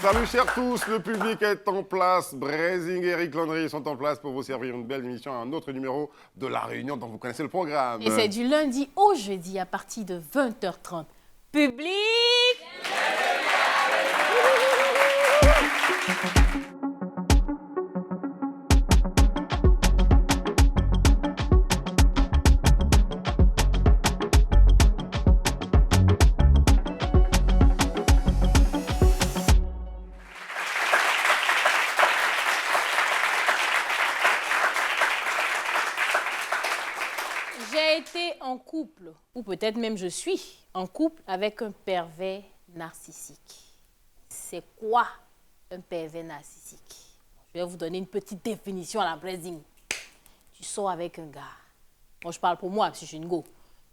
Salut chers tous, le public est en place. Brézing et Eric Landry sont en place pour vous servir une belle émission, un autre numéro de La Réunion dont vous connaissez le programme. Et c'est du lundi au jeudi à partir de 20h30. Public! J'ai été en couple, ou peut-être même je suis en couple avec un pervers narcissique. C'est quoi un pervers narcissique? Je vais vous donner une petite définition à la Brézing. Tu sors avec un gars. Moi, je parle pour moi, parce que je suis une go.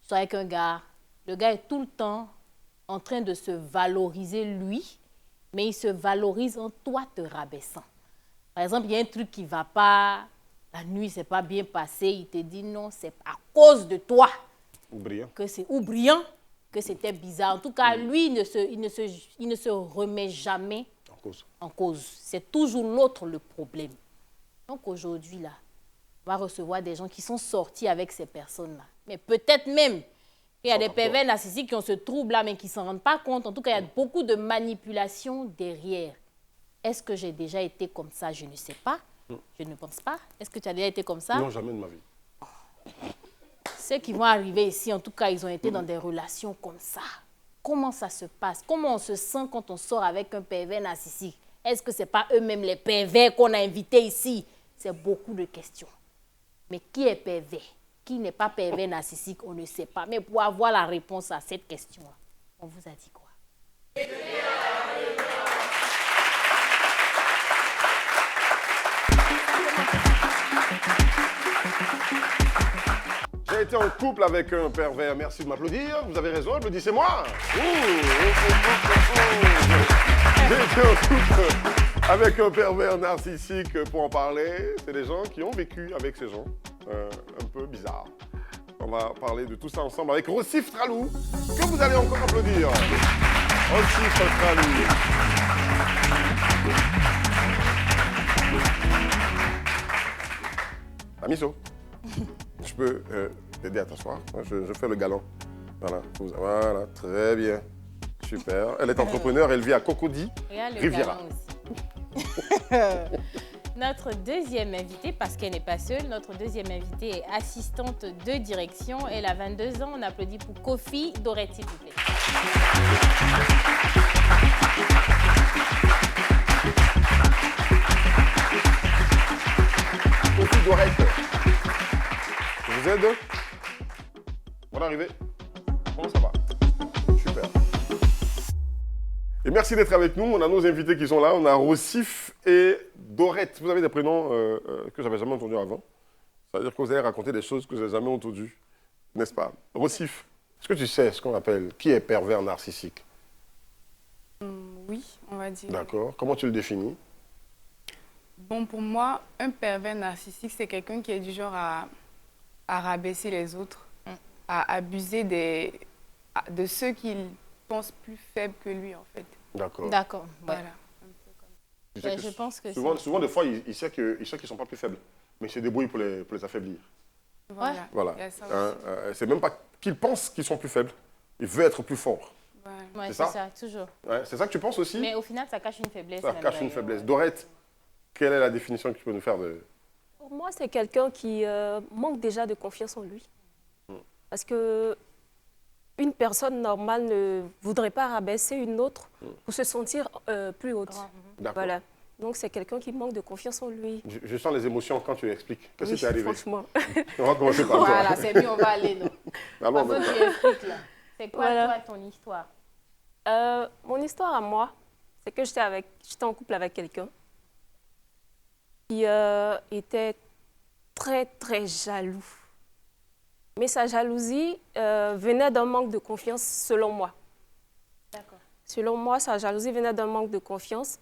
Tu sors avec un gars. Le gars est tout le temps en train de se valoriser lui, mais il se valorise en toi te rabaissant. Par exemple, il y a un truc qui ne va pas, la nuit, c'est pas bien passé, il te dit non, c'est à cause de toi. Ou brillant. Ou brillant, que c'était bizarre. En tout cas, lui, il ne se remet jamais en cause. C'est toujours l'autre le problème. Donc aujourd'hui, là, on va recevoir des gens qui sont sortis avec ces personnes-là. Mais peut-être même qu'il y a des pervers narcissiques qui ont ce trouble-là, mais qui ne s'en rendent pas compte. En tout cas, il y a beaucoup de manipulation derrière. Est-ce que j'ai déjà été comme ça? Je ne sais pas. Je ne pense pas. Est-ce que tu as déjà été comme ça? Non, jamais de ma vie. Ceux qui vont arriver ici, en tout cas, ils ont été dans des relations comme ça. Comment ça se passe? Comment on se sent quand on sort avec un pervers narcissique? Est-ce que ce n'est pas eux-mêmes les pervers qu'on a invités ici? C'est beaucoup de questions. Mais qui est pervers? Qui n'est pas pervers narcissique? On ne sait pas. Mais pour avoir la réponse à cette question-là, on vous a dit quoi? J'ai été en couple avec un pervers. Merci de m'applaudir. Vous avez raison, applaudissez-moi. J'ai été en couple avec un pervers narcissique pour en parler. C'est des gens qui ont vécu avec ces gens un peu bizarres. On va parler de tout ça ensemble avec Rossif Tralou, que vous allez encore applaudir. Rossif Tralou. Amiso, je peux t'aider à t'asseoir. Je fais le galant. Voilà, voilà, très bien. Super. Elle est entrepreneure, elle vit à Cocody, Riviera. Notre deuxième invitée, parce qu'elle n'est pas seule, notre deuxième invitée est assistante de direction. Elle a 22 ans. On applaudit pour Kofi Dorette, s'il vous plaît. Kofi Dorette. Je vous aide. Bonne arrivée. Comment ça va? Super. Et merci d'être avec nous. On a nos invités qui sont là. On a Rossif et Dorette. Vous avez des prénoms que je n'avais jamais entendus avant. Ça veut dire que vous allez raconter des choses que je n'ai jamais entendues. N'est-ce pas? Rossif, est-ce que tu sais ce qu'on appelle qui est pervers narcissique? Oui, on va dire. D'accord. Comment tu le définis? Bon, pour moi, un pervers narcissique, c'est quelqu'un qui est du genre à rabaisser les autres, à abuser de ceux qu'il pense plus faibles que lui, en fait. D'accord. D'accord. Voilà. Je pense que souvent, des fois, il sait qu'ils ne sont pas plus faibles, mais il se débrouille pour les affaiblir. Voilà. C'est même pas qu'ils pensent qu'ils sont plus faibles. Il veut être plus fort. Ouais, c'est ça, toujours. Ouais, c'est ça que tu penses aussi? Mais au final, ça cache une faiblesse. Ça cache une faiblesse. Dorette, quelle est la définition que tu peux nous faire de... Pour moi, c'est quelqu'un qui manque déjà de confiance en lui. Parce que une personne normale ne voudrait pas rabaisser une autre pour se sentir plus haute. Voilà. Donc, c'est quelqu'un qui manque de confiance en lui. Je sens les émotions quand tu expliques. Qu'est-ce qui t'est arrivé? Franchement. On va commencer par toi. Voilà, c'est mieux, on va aller, non? Allons, Parce que tu expliques, là. C'est quoi, toi, ton histoire? Mon histoire à moi, c'est que j'étais en couple avec quelqu'un qui était très, très jaloux. Mais sa jalousie venait d'un manque de confiance, selon moi. D'accord. Selon moi, sa jalousie venait d'un manque de confiance.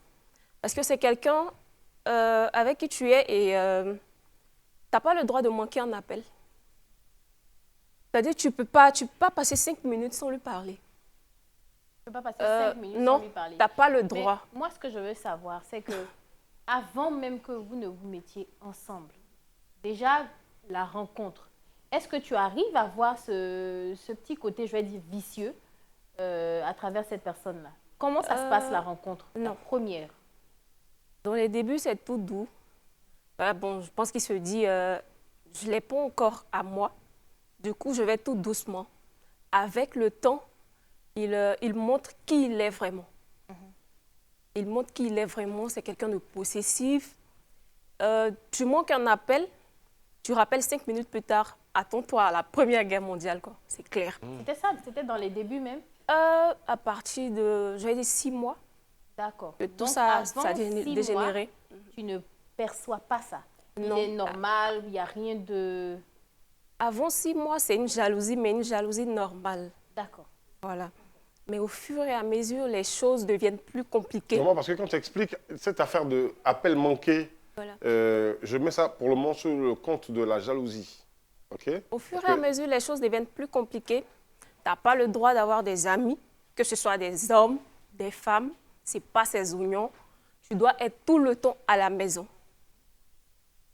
Parce que c'est quelqu'un avec qui tu es et tu n'as pas le droit de manquer un appel. C'est-à-dire que tu peux pas passer 5 minutes sans lui parler. peux pas passer 5 minutes non, sans lui parler. tu n'as pas le Mais droit. moi, ce que je veux savoir, c'est que avant même que vous ne vous mettiez ensemble, déjà, la rencontre, est-ce que tu arrives à voir ce petit côté, je vais dire, vicieux à travers cette personne-là? Comment ça se passe, la rencontre, la non. première? Dans les débuts, c'est tout doux. Bon, je pense qu'il se dit, je ne l'ai pas encore à moi. Du coup, je vais tout doucement. Avec le temps, il montre qui il est vraiment. Il montre qui il est vraiment. C'est quelqu'un de possessif. Tu manques un appel, tu rappelles 5 minutes plus tard, attends-toi à la Première Guerre mondiale, quoi. C'est clair. C'était ça, c'était dans les débuts même? À partir de, je vais dire, 6 mois, D'accord. que tout Donc, ça, avant ça a 6 dégénéré. mois, tu ne perçois pas ça? Il Non. est normal, il n'y a rien de... Avant 6 mois, c'est une jalousie, mais une jalousie normale. D'accord. Voilà. Mais au fur et à mesure, les choses deviennent plus compliquées. Vraiment, parce que quand tu expliques cette affaire d'appel manqué, Voilà. je mets ça pour le moment sur le compte de la jalousie. OK? Au fur Parce et à que- mesure, les choses deviennent plus compliquées. Tu n'as pas le droit d'avoir des amis, que ce soit des hommes, des femmes. Ce n'est pas ces oignons. Tu dois être tout le temps à la maison.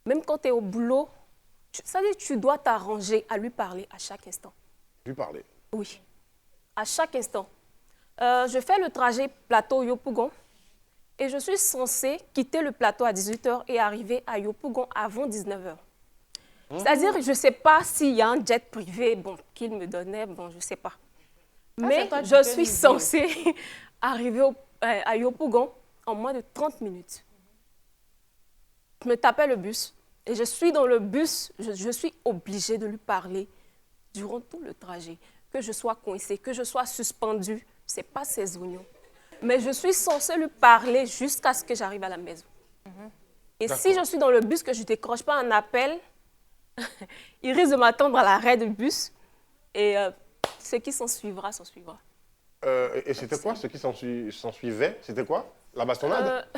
Même quand tu es au boulot, ça veut dire que tu dois t'arranger à lui parler à chaque instant. Lui parler. Oui, à chaque instant. Je fais le trajet plateau Yopougon et je suis censée quitter le plateau à 18h et arriver à Yopougon avant 19h. C'est-à-dire, je ne sais pas s'il y a un jet privé qu'il me donnait, je ne sais pas. Mais c'est toi qui je peux suis nous dire. censée arriver à Yopougon en moins de 30 minutes. Je me tapais le bus et je suis dans le bus, je suis obligée de lui parler durant tout le trajet. Que je sois coincée, que je sois suspendue, ce n'est pas ses oignons. Mais je suis censée lui parler jusqu'à ce que j'arrive à la maison. Et si D'accord. je suis dans le bus, que je ne décroche pas un appel, il risque de m'attendre à l'arrêt du bus et ce qui s'en suivra, s'en suivra. Et c'était quoi ce qui s'ensuivait? C'était quoi? La bastonnade?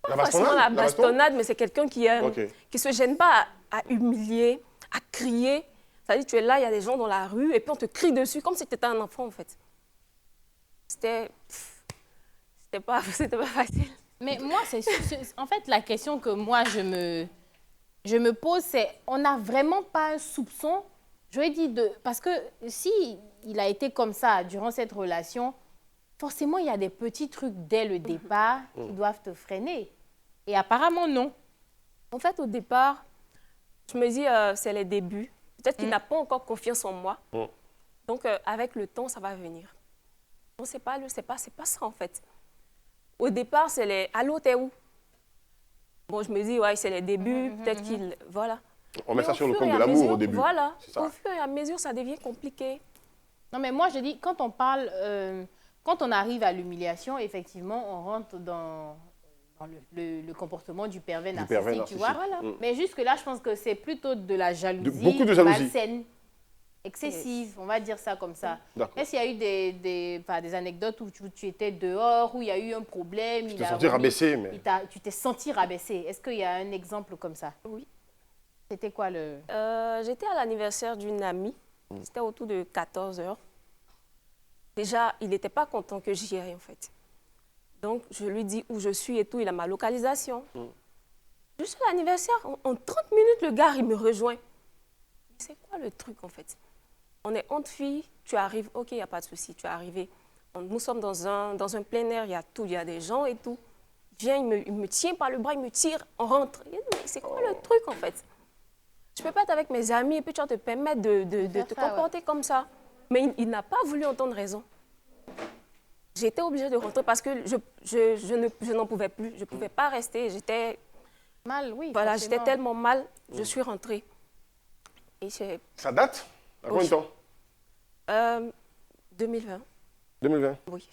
La Pas forcément la baston? bastonnade, mais c'est quelqu'un qui Ok. qui se gêne pas à humilier, à crier. C'est-à-dire, tu es là, il y a des gens dans la rue, et puis on te crie dessus, comme si tu étais un enfant, en fait. C'était pas facile. Mais moi, en fait, la question que moi, je me pose, c'est, on n'a vraiment pas un soupçon, je lui ai dit, parce que si il a été comme ça durant cette relation, forcément, il y a des petits trucs dès le départ qui doivent te freiner. Et apparemment, non. En fait, au départ, je me dis, c'est les débuts. Peut-être qu'il n'a pas encore confiance en moi. Donc, avec le temps, ça va venir. Non, c'est pas ça, en fait. Au départ, c'est les « Allô, t'es où ?» Bon, je me dis, ouais, c'est les débuts, peut-être qu'il... Voilà. On met Mais ça au sur le fur compte et de à l'amour mesure, au début. Voilà. C'est ça. Au fur et à mesure, ça devient compliqué. Non, mais moi, je dis, quand on parle, quand on arrive à l'humiliation, effectivement, on rentre dans le comportement du pervers Du narcissique, pervers tu vois. narcissique. Voilà. Mais jusque-là, je pense que c'est plutôt de la jalousie, beaucoup de jalousie. malsaine, excessive, on va dire ça comme ça. D'accord. Est-ce qu'il y a eu des anecdotes où tu étais dehors, où il y a eu un problème, Tu t'es senti rabaissé, mais... tu t'es senti rabaissé? Est-ce qu'il y a un exemple comme ça? Oui. C'était quoi le... J'étais à l'anniversaire d'une amie. C'était autour de 14h. Déjà, il n'était pas content que j'y aille, en fait. Donc, je lui dis où je suis et tout. Il a ma localisation. Je suis à l'anniversaire. En 30 minutes, le gars, il me rejoint. C'est quoi le truc, en fait? On est entre filles. Tu arrives. OK, il n'y a pas de souci. Tu es arrivé. Nous sommes dans un plein air. Il y a tout. Il y a des gens et tout. Il vient, il me tient par le bras. Il me tire. On rentre. Mais c'est quoi le truc, en fait? Je ne peux pas être avec mes amis et puis tu vas te permettre de faire te ça, comporter comme ça. Mais il n'a pas voulu entendre raison. J'étais obligée de rentrer parce que je n'en pouvais plus. Je ne pouvais pas rester. J'étais Mal, oui, voilà, forcément. j'étais tellement mal. Je suis rentrée. Et Ça date? À combien de temps? 2020, 2020? oui.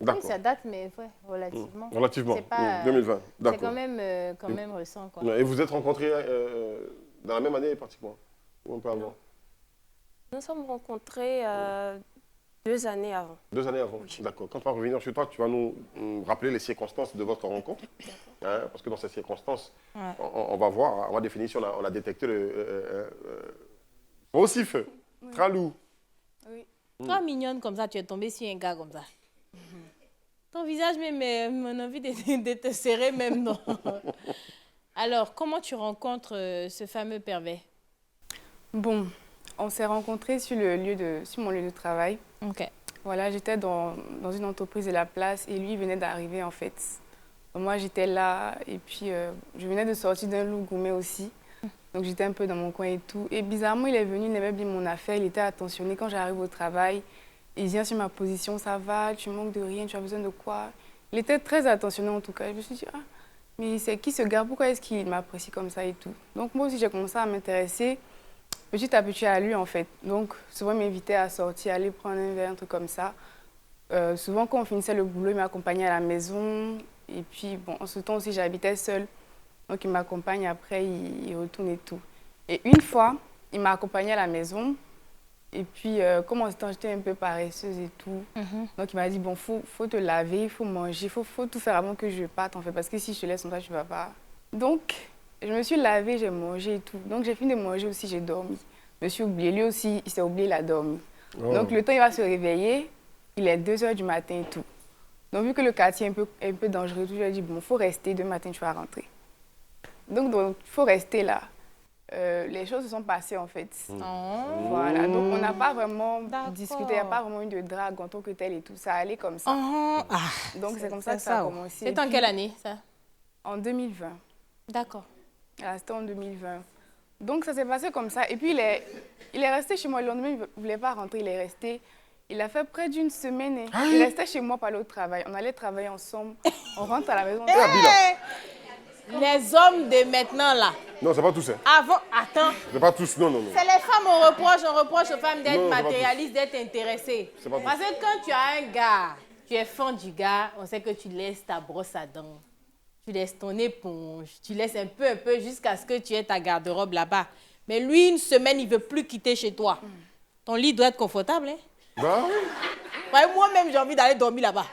Oui, D'accord. ça date, mais ouais, relativement. Relativement. C'est pas, 2020. c'est D'accord. quand même récent, quoi. Et vous êtes rencontrés dans la même année, pratiquement? Ou un peu avant? Nous sommes rencontrés 2 années avant. 2 années avant. D'accord. Quand tu vas revenir chez toi, tu vas nous rappeler les circonstances de votre rencontre. Hein, parce que dans ces circonstances, Ouais. on va voir, on va définir si on a détecté le faussif, tralou. Oui. Toi, mignonne comme ça, tu es tombée sur un gars comme ça. Ton visage mon envie de te serrer même, non. Alors, comment tu rencontres ce fameux pervers? Bon, on s'est rencontrés sur mon lieu de travail. Ok. Voilà, j'étais dans une entreprise de la place et lui venait d'arriver en fait. Moi, j'étais là et puis je venais de sortir d'un loup gourmet aussi. Donc, j'étais un peu dans mon coin et tout. Et bizarrement, il est venu, il n'avait pas bien mon affaire, il était attentionné quand j'arrive au travail. Il vient sur ma position, ça va, tu manques de rien, tu as besoin de quoi? Il était très attentionné en tout cas. Je me suis dit, ah, mais c'est qui ce gars? Pourquoi est-ce qu'il m'apprécie comme ça et tout? Donc, moi aussi, j'ai commencé à m'intéresser petit à petit à lui en fait. Donc, souvent, il m'invitait à sortir, aller prendre un verre, un truc comme ça. Souvent, quand on finissait le boulot, il m'accompagnait à la maison. Et puis, bon, en ce temps aussi, j'habitais seule. Donc, il m'accompagne après, il retourne et tout. Et une fois, il m'a accompagnée à la maison. Et puis, comme en ce temps, j'étais un peu paresseuse et tout. Donc, il m'a dit, bon, faut te laver, il faut manger, il faut tout faire avant que je parte, en fait. Parce que si je te laisse comme ça, tu ne vas pas. Donc, je me suis lavée, j'ai mangé et tout. Donc, j'ai fini de manger aussi, j'ai dormi. Je me suis oubliée. Lui aussi, il s'est oublié, il a dormi. Oh. Donc, le temps, il va se réveiller. Il est 2 h du matin et tout. Donc, vu que le quartier est un peu dangereux, je lui ai dit, bon, il faut rester. Demain matin, tu vas rentrer. Donc, il faut rester là. Les choses se sont passées, en fait. Voilà. Donc, on n'a pas vraiment discuté. Il n'y a pas vraiment eu de drague en tant que tel et tout. Ça allait comme ça. Donc, c'est comme ça que ça a commencé. C'est en quelle année, ça? En 2020. D'accord. C'était en 2020. Donc, ça s'est passé comme ça. Et puis, il est resté chez moi. Le lendemain, il ne voulait pas rentrer. Il est resté. Il a fait près d'une semaine. Il restait chez moi pour aller au travail. On allait travailler ensemble. On rentre à la maison. Les hommes de maintenant, là. Non, c'est pas tous. Avant, attends. C'est pas tous, non. C'est les femmes, on reproche aux femmes d'être matérialistes, d'être intéressées. Parce que quand tu as un gars, tu es fan du gars, on sait que tu laisses ta brosse à dents. Tu laisses ton éponge, tu laisses un peu jusqu'à ce que tu aies ta garde-robe là-bas. Mais lui, une semaine, il ne veut plus quitter chez toi. Ton lit doit être confortable, hein? Bah oui. Ouais, moi-même, j'ai envie d'aller dormir là-bas.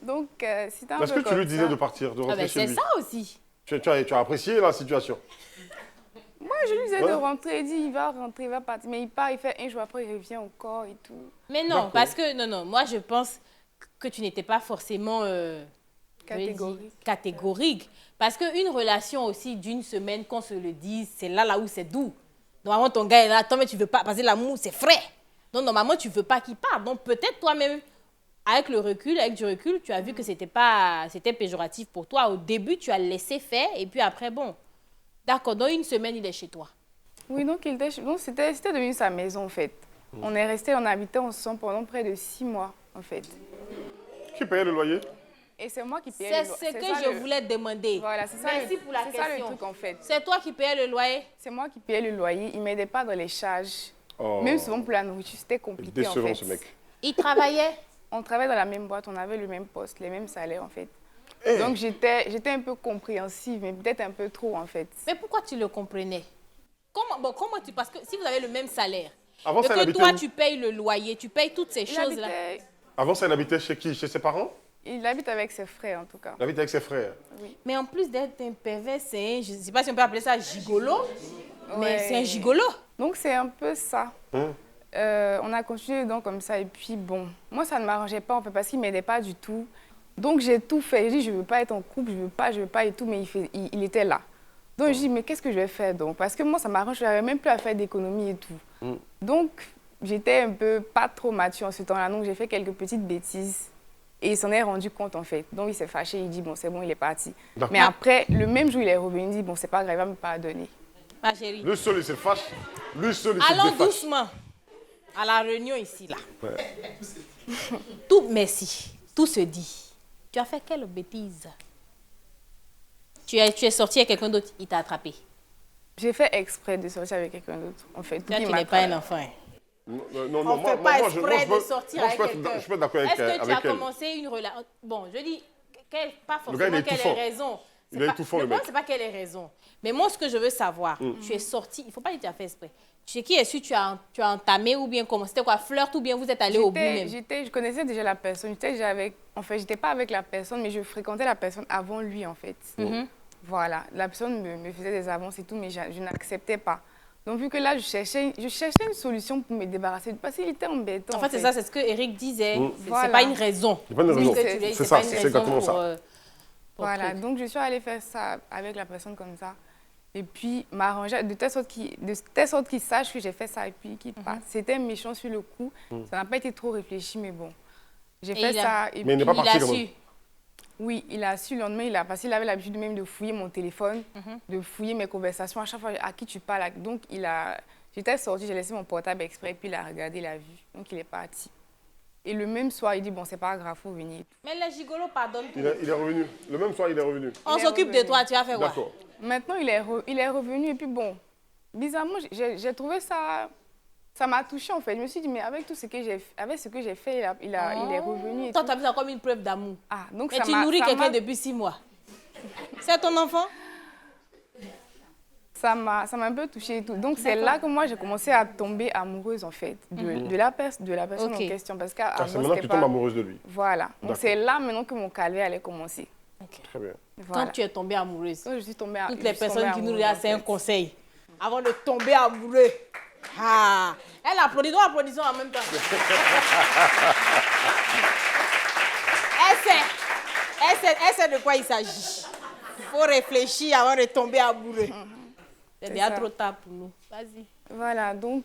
Donc, si tu as un Est-ce que tu lui disais de partir, de rentrer chez lui? C'est ça aussi. Tu as apprécié la situation? Moi, je lui disais de rentrer. Il dit, il va rentrer, il va partir. Mais il part, il fait un jour après, il revient encore et tout. Mais non, parce que, non, moi, je pense que tu n'étais pas forcément... catégorique. Parce qu'une relation aussi d'une semaine, qu'on se le dise, c'est là où c'est doux. Normalement, ton gars est là, toi, mais tu veux pas, parce que l'amour, c'est frais. Donc, normalement, tu veux pas qu'il parte. Donc, peut-être toi-même, avec du recul, tu as vu que c'était péjoratif pour toi. Au début, tu as laissé faire, et puis après, bon. D'accord, dans une semaine, il est chez toi. Oui, donc c'était devenu sa maison, en fait. On est resté, on habitait ensemble pendant près de 6 mois, en fait. Qui payait le loyer? Et c'est moi qui payais le loyer. C'est ce que je voulais demander. Voilà, c'est ça. Merci pour la question. C'est ça le truc, en fait. C'est toi qui payais le loyer? C'est moi qui payais le loyer. Il ne m'aidait pas dans les charges. Même souvent pour la nourriture, c'était compliqué, en fait. Ce mec. Il travaillait? On travaillait dans la même boîte, on avait le même poste, les mêmes salaires, en fait. Donc, j'étais un peu compréhensive, mais peut-être un peu trop, en fait. Mais pourquoi tu le comprenais? Parce que si vous avez le même salaire, avant, et que toi, tu payes le loyer, tu payes toutes ces choses-là. Avant ça, il habitait chez qui? Chez ses parents? Il habite avec ses frères, en tout cas. Il habite avec ses frères? Oui. Mais en plus d'être un pervers, je ne sais pas si on peut appeler ça gigolo, mais c'est un gigolo. Donc, c'est un peu ça. On a continué donc comme ça. Et puis, bon, moi, ça ne m'arrangeait pas, en fait, parce qu'il ne m'aidait pas du tout. Donc, j'ai tout fait. J'ai dit, je ne veux pas être en couple, je ne veux pas et tout, mais il était là. Donc, je dis, mais qu'est-ce que je vais faire donc? Parce que moi, ça m'arrange, je n'avais même plus à faire d'économie et tout. Donc, j'étais un peu pas trop mature en ce temps-là, donc j'ai fait quelques petites bêtises. Et il s'en est rendu compte, en fait. Donc, il s'est fâché, il dit, bon, c'est bon, il est parti. Mais après, le même jour, il est revenu, il dit, bon, c'est pas grave, il va me pardonner. Ma chérie. Lui seul, il se fâche. Lui seul, il se Allons défâche. doucement à la réunion ici, là. Tout, merci. Tout se dit. Tu as fait quelle bêtise? Tu es sorti avec quelqu'un d'autre, il t'a attrapé. J'ai fait exprès de sortir avec quelqu'un d'autre, en fait. Toi, tu n'es pas un enfant. Non, on ne fait pas exprès de sortir avec quelqu'un. Je suis pas d'accord avec elle. Est-ce que tu as commencé une relation? Bon, je dis, pas forcément quelle est raison. Il est étouffant, le mec. Le problème, ce n'est pas quelle est raison. Mais moi, ce que je veux savoir, tu es sorti, il ne faut pas dire que tu as fait exprès. Chez qui est-ce que tu as entamé ou bien comment? C'était quoi, flirt ou bien vous êtes allé au bout même? Je connaissais déjà la personne. J'étais pas avec la personne, mais je fréquentais la personne avant lui, en fait. Voilà. La personne me faisait des avances et tout, mais je n'acceptais pas. Donc, vu que là, je cherchais une solution pour me débarrasser, parce qu'il était embêtant. En fait, c'est ça, c'est ce que Eric disait. C'est Voilà. pas une raison. C'est pas une raison. C'est ça, pas une c'est raison exactement pour, ça. pour Voilà, truc. donc je suis allée faire ça avec la personne comme ça. Et puis, m'arranger de telle sorte qu'il sache que j'ai fait ça et puis qu'il passe. C'était méchant sur le coup. Ça n'a pas été trop réfléchi, mais bon. J'ai fait ça. Et Mais il n'est pas Il parti a quand su. même. oui, il a su le lendemain, parce qu'il avait l'habitude même de fouiller mon téléphone, de fouiller mes conversations, à chaque fois à qui tu parles. Donc, j'étais sortie, j'ai laissé mon portable exprès, puis il a regardé, il a vu. Donc, il est parti. Et le même soir, il dit, bon, c'est pas grave, faut venir. Mais les gigolos pardonnent tout. Il est revenu. Le même soir, il est revenu. On Il est s'occupe de revenu. toi, tu vas faire quoi? D'accord. Maintenant, il est revenu, et puis bon, bizarrement, j'ai trouvé ça... Ça m'a touchée, en fait. Je me suis dit, mais avec tout ce que j'ai fait, il est revenu. Et Toi, tout. tu as vu ça comme une preuve d'amour. Ah, donc Mais ça tu m'a- nourris ça quelqu'un m'a- depuis 6 mois. C'est ton enfant? Ça m'a un peu touchée et tout. Donc, c'est là que moi, j'ai commencé à tomber amoureuse, en fait, de la personne Ok. en question. Parce Ah, qu'avant, c'est maintenant que c'était tu tombes pas... amoureuse de lui. Voilà. Donc, D'accord. c'est là, maintenant, que mon calvaire allait commencer. Très bien. Voilà. Quand tu es tombée amoureuse. Donc, je suis tombée Toutes je les suis tombée personnes qui nous amoureuse, regardent, en c'est un fait. conseil. Avant de tomber amoureux. Ah. Elle applaudit, nous applaudissons en même temps. Elle sait de quoi il s'agit. Il faut réfléchir avant de tomber amoureux. C'est C'est déjà ça. trop tard pour nous. Vas-y. Voilà, donc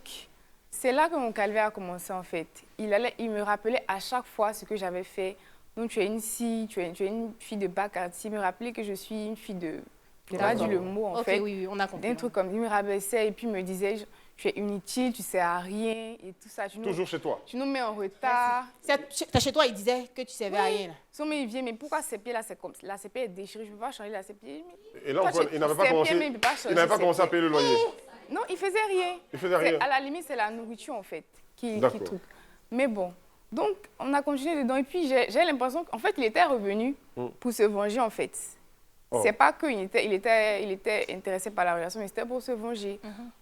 c'est là que mon calvaire a commencé en fait. Il me rappelait à chaque fois ce que j'avais fait. Donc tu es une fille, tu es une fille de Bakati. Il me rappelait que je suis une fille de... Je n'ai pas dit le mot en Ok, fait. oui, on a compris. Un truc comme il me rabaissait et puis me disait tu es inutile, tu sers à rien et tout ça. Toujours chez toi. Tu nous mets en retard. C'est chez toi, il disait que tu servais à rien. Là. Son mais il vient, mais pourquoi ces pieds là c'est comme la CP est déchirée, je ne peux pas changer la CP. Et là, Toi, il n'avait pas ses commencé, pieds, mais il peut pas changer il n'avait pas ses commencé à pieds. payer le loyer. Non, il faisait rien. Il faisait rien. À la limite, c'est la nourriture, en fait, qui D'accord. truc. Mais bon, donc, on a continué dedans. Et puis, j'ai l'impression qu'en fait, il était revenu pour se venger, en fait. Oh. C'est pas qu'il était intéressé par la relation, mais c'était pour se venger.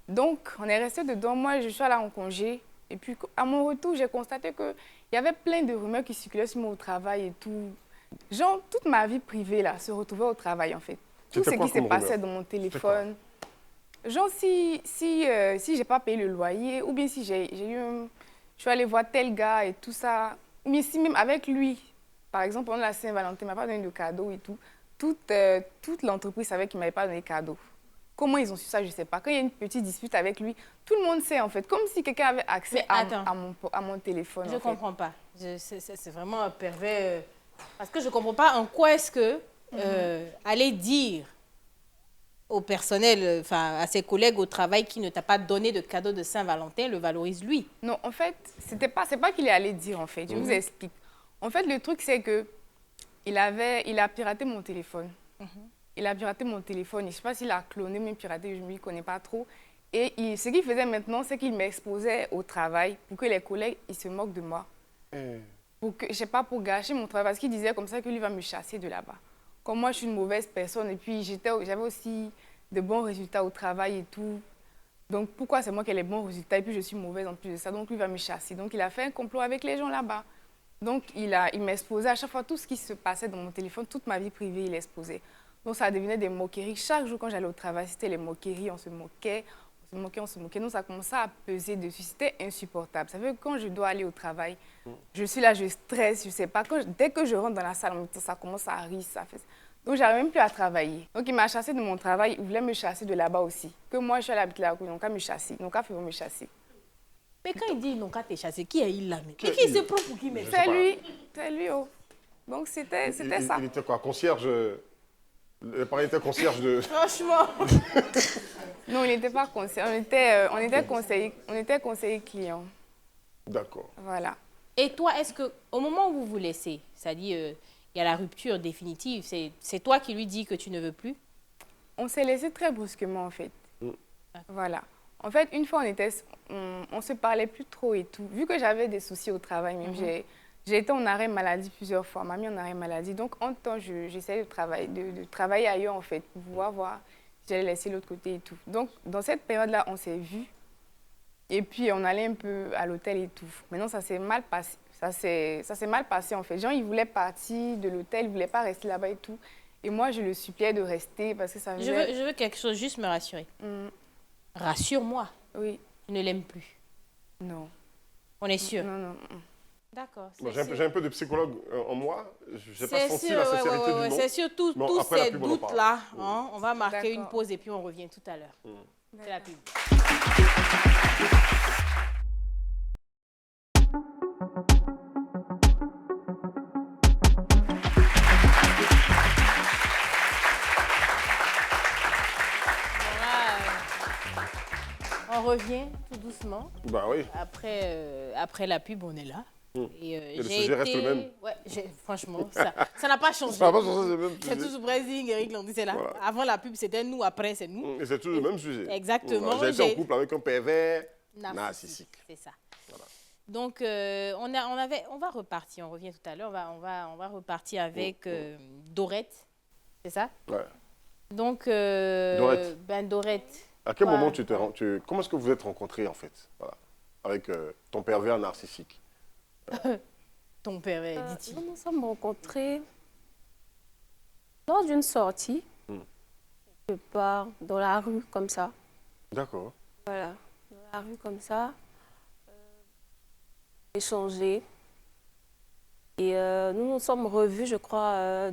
Donc, on est resté dedans. Moi, je suis allée en congé. Et puis, à mon retour, j'ai constaté qu'il y avait plein de rumeurs qui circulaient sur moi au travail et tout. Genre, toute ma vie privée, là, se retrouvait au travail, en fait. Tout C'était ce quoi qui s'est comme passé rumeur? dans mon téléphone. Genre, si j'ai pas payé le loyer, ou bien si je suis allée voir tel gars et tout ça, ou bien si même avec lui, par exemple, pendant la Saint-Valentin, il m'a pas donné de cadeau et tout, toute l'entreprise savait qu'il m'avait pas donné de cadeau. Comment ils ont su ça, je sais pas. Quand il y a une petite dispute avec lui, tout le monde sait en fait, comme si quelqu'un avait accès Mais attends. à mon téléphone. Je en fait. comprends pas. C'est vraiment un pervers. Parce que je comprends pas en quoi est-ce que aller dire au personnel, enfin à ses collègues au travail qui ne t'a pas donné de cadeau de Saint-Valentin le valorise lui. Non, en fait, c'est pas qu'il est allé dire en fait. Je vous explique. En fait, le truc c'est que il a piraté mon téléphone. Il a piraté mon téléphone. Je ne sais pas s'il a cloné, même piraté, je ne m'y connais pas trop. Et ce qu'il faisait maintenant, c'est qu'il m'exposait au travail pour que les collègues ils se moquent de moi. Pour que, je sais pas, pour gâcher mon travail. Parce qu'il disait comme ça que lui va me chasser de là-bas. Comme moi, je suis une mauvaise personne et puis j'avais aussi de bons résultats au travail et tout. Donc pourquoi c'est moi qui ai les bons résultats et puis je suis mauvaise en plus de ça. Donc lui va me chasser. Donc il a fait un complot avec les gens là-bas. Donc il m'exposait à chaque fois tout ce qui se passait dans mon téléphone, toute ma vie privée, il exposait. Donc ça devenait des moqueries. Chaque jour quand j'allais au travail, c'était les moqueries, on se moquait. Donc ça commençait à peser dessus. C'était insupportable. Ça fait que quand je dois aller au travail, je suis là, je stresse, je sais pas. Dès que je rentre dans la salle, ça commence à rire, ça fait... Donc j'arrive même plus à travailler. Donc il m'a chassé de mon travail, il voulait me chasser de là-bas aussi. Que moi je suis allée habiter là, donc il me chasser. Donc il me chasser. Mais quand il dit ils n'ont qu'à te chasser, qui est il là? Mais qui se prend pour qui mais C'est lui, oh. Donc c'était ça. Il était quoi? Concierge? Le pari était concierge de... Franchement. Non, il n'était pas conseiller. On était conseiller client. D'accord. Voilà. Et toi, est-ce que au moment où vous vous laissez, c'est-à-dire il y a la rupture définitive, c'est toi qui lui dis que tu ne veux plus? On s'est laissé très brusquement en fait. Voilà. En fait, une fois on se parlait plus trop et tout. Vu que j'avais des soucis au travail, même j'ai été en arrêt maladie plusieurs fois. Ma mère en arrêt maladie. Donc en temps, j'essayais de travailler ailleurs en fait pour pouvoir voir si j'allais laisser l'autre côté et tout. Donc dans cette période-là, on s'est vus. Et puis on allait un peu à l'hôtel et tout. Maintenant, ça s'est mal passé. Ça s'est mal passé en fait. Jean, il voulait partir de l'hôtel, il voulait pas rester là-bas et tout. Et moi, je le suppliais de rester parce que ça faisait... Je veux quelque chose, juste me rassurer. Rassure-moi, Oui. tu ne l'aimes plus. Non. On est sûr. Non, non. D'accord. Bon, j'ai un peu de psychologue en moi. Je n'ai pas C'est senti sûr, la sincérité du nom. c'est surtout Mais tous après la ces pub, on en parle. doutes-là. Hein, on va marquer une D'accord. pause et puis on revient tout à l'heure. C'est la pub. On revient tout doucement. Bah oui. Après la pub, on est là. Et, le sujet reste le même. Ouais, franchement, ça n'a pas changé. Ça va pas changer, c'est le même C'est sujet. toujours Brésil, Eric Landy, c'est là. Voilà. Avant la pub, c'était nous, après, c'est nous. Et c'est toujours le même sujet. Exactement. J'ai été en couple avec un pervers narcissique. C'est ça. Donc, on va repartir. On revient tout à l'heure. On va repartir avec Dorette. C'est ça? Ouais. Donc, Dorette. Dorette. À quel Ouais. moment comment est-ce que vous êtes rencontrés, en fait, voilà, avec ton pervers narcissique? Ton pervers, dit-il. Nous nous sommes rencontrés lors d'une sortie, quelque part dans la rue, comme ça. D'accord. Voilà, dans la rue, comme ça. Échangé. Et nous nous sommes revus, je crois,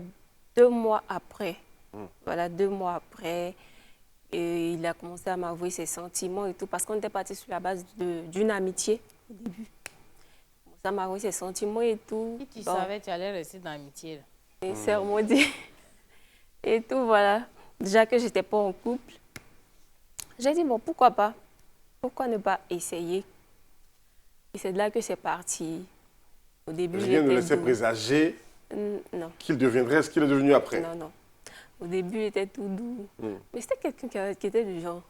2 mois après. Voilà, 2 mois après. Et il a commencé à m'avouer ses sentiments et tout, parce qu'on était parti sur la base d'une amitié au début. Ça m'a avoué ses sentiments et tout. Si tu Bon. savais, tu allais rester dans l'amitié. Là. Et serment dit. Et tout, voilà. Déjà que je n'étais pas en couple. J'ai dit, bon, pourquoi pas? Pourquoi ne pas essayer? Et c'est de là que c'est parti. Au début, Rien ne j'étais laissait doux. présager Non, qu'il deviendrait ce qu'il est devenu après. non, non. Au début, il était tout doux. Mais c'était quelqu'un qui était du genre.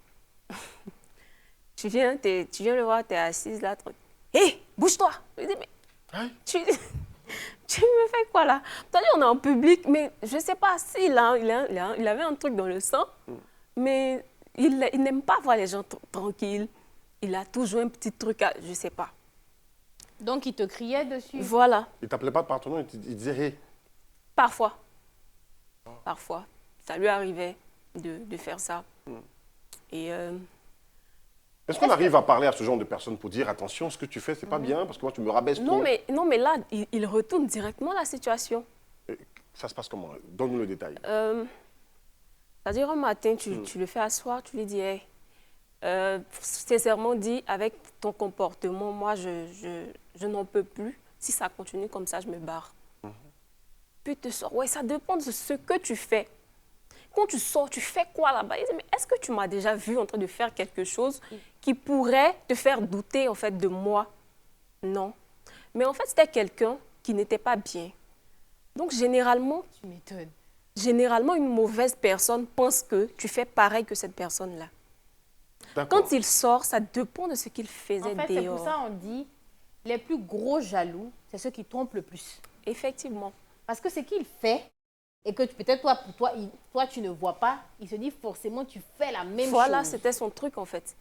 tu viens le voir, tu es assise là. Hé, bouge-toi! Je dis, mais Hein? tu me fais quoi là? On est en public, mais je ne sais pas s'il il avait un truc dans le sang, mais il n'aime pas voir les gens tranquilles. Il a toujours un petit truc, je ne sais pas. Donc, il te criait dessus. Voilà, Il t'appelait pas par ton nom, il disait hey. parfois. Parfois, ça lui arrivait de faire ça. Et Est-ce qu'on arrive à parler à ce genre de personnes pour dire attention, ce que tu fais, c'est pas bien, parce que moi, tu me rabaisses non, trop. mais là, il retourne directement la situation. Ça se passe comment? Donne-nous le détail. C'est-à-dire, un matin, tu le fais asseoir, tu lui dis, hey, sincèrement dit, avec ton comportement, moi, je n'en peux plus. Si ça continue comme ça, je me barre. Puis tu sors. Ouais, ça dépend de ce que tu fais. Quand tu sors, tu fais quoi là-bas? Il dit, mais est-ce que tu m'as déjà vu en train de faire quelque chose qui pourrait te faire douter en fait de moi? Non. Mais en fait, c'était quelqu'un qui n'était pas bien. Donc, généralement, Tu m'étonnes. une mauvaise personne pense que tu fais pareil que cette personne-là. D'accord. Quand il sort, ça dépend de ce qu'il faisait En fait, c'est dehors. pour ça qu'on dit les plus gros jaloux, c'est ceux qui trompent le plus. Effectivement. Parce que ce qu'il fait, et que peut-être toi, tu ne vois pas, il se dit forcément tu fais la même Voilà, chose. c'était son truc en fait.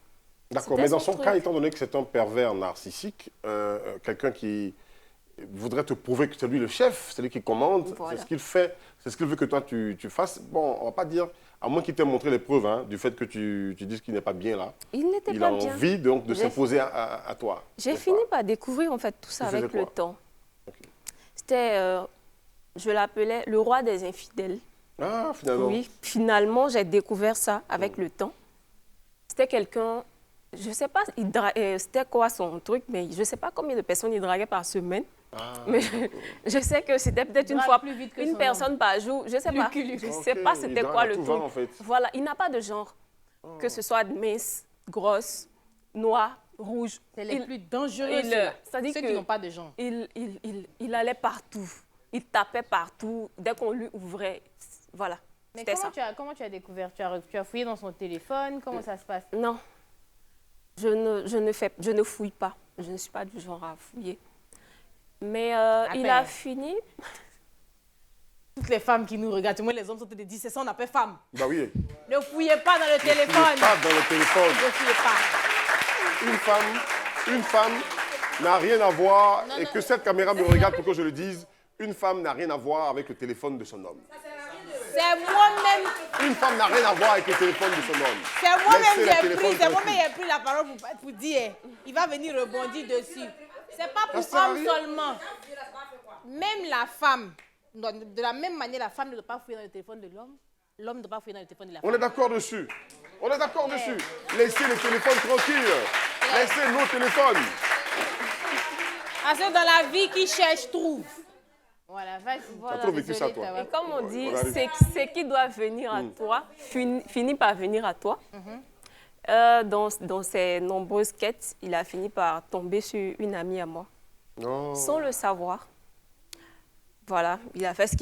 D'accord, C'était mais dans son son truc. cas, étant donné que c'est un pervers narcissique, quelqu'un qui voudrait te prouver que c'est lui le chef, c'est lui qui commande, Voilà. c'est ce qu'il fait, c'est ce qu'il veut que toi tu fasses. Bon, on va pas dire, à moins qu'il t'ait montré les preuves hein, du fait que tu dises qu'il n'est pas bien là. Il n'était Il pas a bien. envie donc de J'ai- s'imposer à toi. J'ai n'est-ce fini pas? par découvrir en fait tout ça Il avec faisait le quoi? temps. Ok. C'était, je l'appelais le roi des infidèles. Ah, finalement. Oui, finalement, j'ai découvert ça avec le temps. C'était quelqu'un, je ne sais pas, c'était quoi son truc, mais je ne sais pas combien de personnes il draguait par semaine. Ah, Mais je sais que c'était peut-être une Drague fois plus vite que une son personne par jour. Je ne sais pas. Lucky Luke. Je ne ok, sais pas il c'était drague quoi à le tout truc. va, en fait. Voilà, il n'a pas de genre. Que ce soit mince, grosse, noire, rouge. C'est les Il- plus dangereux, il, ceux-là. c'est-à-dire Ceux que- qui n'ont pas de genre. il allait partout. Il tapait partout. Dès qu'on lui ouvrait, voilà. Mais C'était ça. comment tu as découvert? Tu as fouillé dans son téléphone? Comment ça se passe? Non, je ne fouille pas. Je ne suis pas du genre à fouiller. Mais il a peine. fini. Toutes les femmes qui nous regardent, moi les hommes sont des 10, c'est ça on appelle femme. bah oui. Ne fouillez pas dans le Il téléphone. pas dans le téléphone. Ne fouillez pas. Une femme n'a rien à voir, Non, et non. que cette caméra me regarde pour que je le dise, une femme n'a rien à voir avec le téléphone de son homme. C'est moi-même. Une femme n'a rien à voir avec le téléphone de son homme. C'est moi-même Laissez le qui ai téléphone pris. C'est moi-même tranquille. qui ai pris la parole pour dire. Il va venir rebondir dessus. C'est pas pour Ça sert à homme rien. seulement. Même la femme. De la même manière, la femme ne doit pas fouiller dans le téléphone de l'homme. L'homme ne doit pas fouiller dans le téléphone de la femme. On est d'accord dessus. On est d'accord dessus. Laissez le téléphone tranquille. Laissez nos téléphones. Parce que dans la vie, qui cherche, trouve. Voilà, vas-y. Voilà. T'as trop vécu ça, Désolée, toi. t'as- Et comme on dit, On arrive. ce qui doit venir à toi finit par venir à toi. Dans ses nombreuses quêtes, il a fini par tomber sur une amie à moi, Non. sans le savoir. Voilà, il a fait ce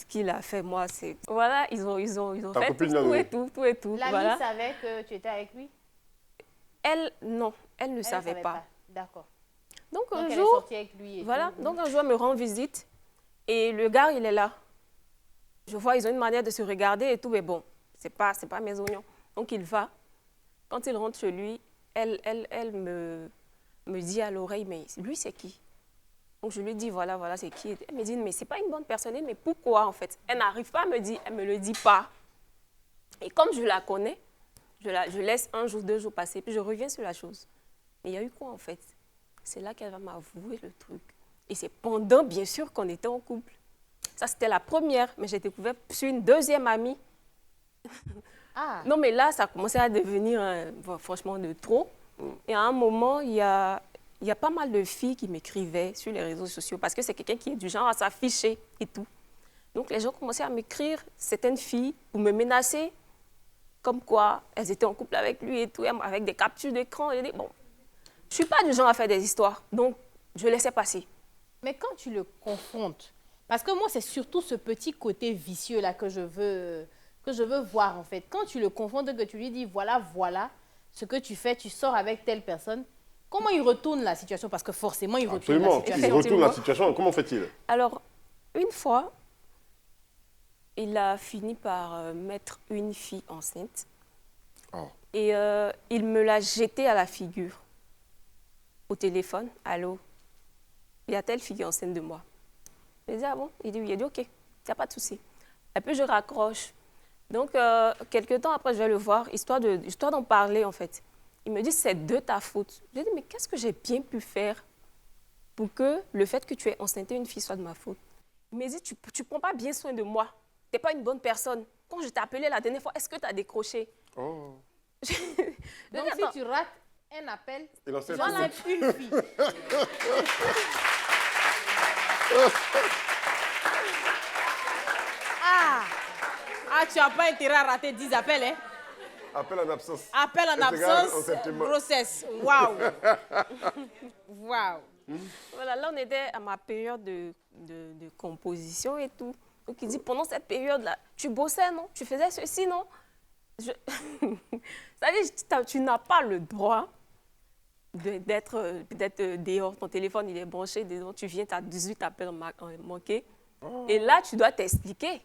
qu'il a fait. Moi, c'est voilà, ils ont Ta fait copine tout l'a et tout et tout. L'amie Voilà. savait que tu étais avec lui? Elle, non, elle ne Elle savait pas. D'accord. Donc Donc, un elle est jour, sortie avec lui. Et voilà, tout. donc un jour, elle me rend visite et le gars, il est là. Je vois, ils ont une manière de se regarder et tout, mais bon, c'est pas mes oignons. Donc il va. Quand il rentre chez lui, elle me dit à l'oreille, mais lui, c'est qui? Donc je lui dis, voilà, c'est qui? Elle me dit, mais c'est pas une bonne personne. Mais pourquoi, en fait? Elle n'arrive pas à me dire, elle me le dit pas. Et comme je la connais, je laisse 1 jour, 2 jours passer, puis je reviens sur la chose. Mais il y a eu quoi, en fait? C'est là qu'elle va m'avouer le truc. Et c'est pendant, bien sûr, qu'on était en couple. Ça, c'était la première, mais j'ai découvert sur une deuxième amie. Ah, Non, mais là, ça a commencé à devenir, franchement, de trop. Et à un moment, il y a pas mal de filles qui m'écrivaient sur les réseaux sociaux parce que c'est quelqu'un qui est du genre à s'afficher et tout. Donc, les gens commençaient à m'écrire, certaines filles, pour me menacer, comme quoi elles étaient en couple avec lui et tout, avec des captures d'écran. Et bon, je ne suis pas du genre à faire des histoires, donc je laissais passer. mais quand tu le confrontes, parce que moi, c'est surtout ce petit côté vicieux-là que je veux voir, en fait. Quand tu le confrontes, que tu lui dis, voilà, ce que tu fais, tu sors avec telle personne, comment il retourne la situation? Parce que forcément, il retourne la Absolument. Il situation. retourne la situation. Comment fait-il? Alors, une fois, il a fini par mettre une fille enceinte. Oh. Et il me l'a jetée à la figure, au téléphone. Allô, il y a telle fille qui est enceinte de moi. Je lui ai dit, ah bon? Il dit, oui. Il a dit, ok, il n'y a pas de souci. Et puis je raccroche. Donc, quelques temps après, je vais le voir, histoire d'en parler, en fait. Il me dit, c'est de ta faute. Je lui ai dit, mais qu'est-ce que j'ai bien pu faire pour que le fait que tu aies enceinté une fille soit de ma faute? Il me dit, tu ne prends pas bien soin de moi. Tu n'es pas une bonne personne. Quand je t'ai appelé la dernière fois, est-ce que tu as décroché? Oh. Donc, si tu rates un appel, Il en sait tu enlèves une fille. Ah, tu n'as pas intérêt à rater 10 appels, hein? Appel en absence. Appel en C'est égal, absence, en sentiment. grossesse. Waouh! Waouh! Voilà, là, on était à ma période de composition et tout. Donc, il dit, pendant cette période-là, tu bossais, non? Tu faisais ceci, non? C'est-à-dire, tu n'as pas le droit d'être dehors. Ton téléphone, il est branché, dedans, tu viens, tu as 18 appels manqués. Et là, tu dois t'expliquer.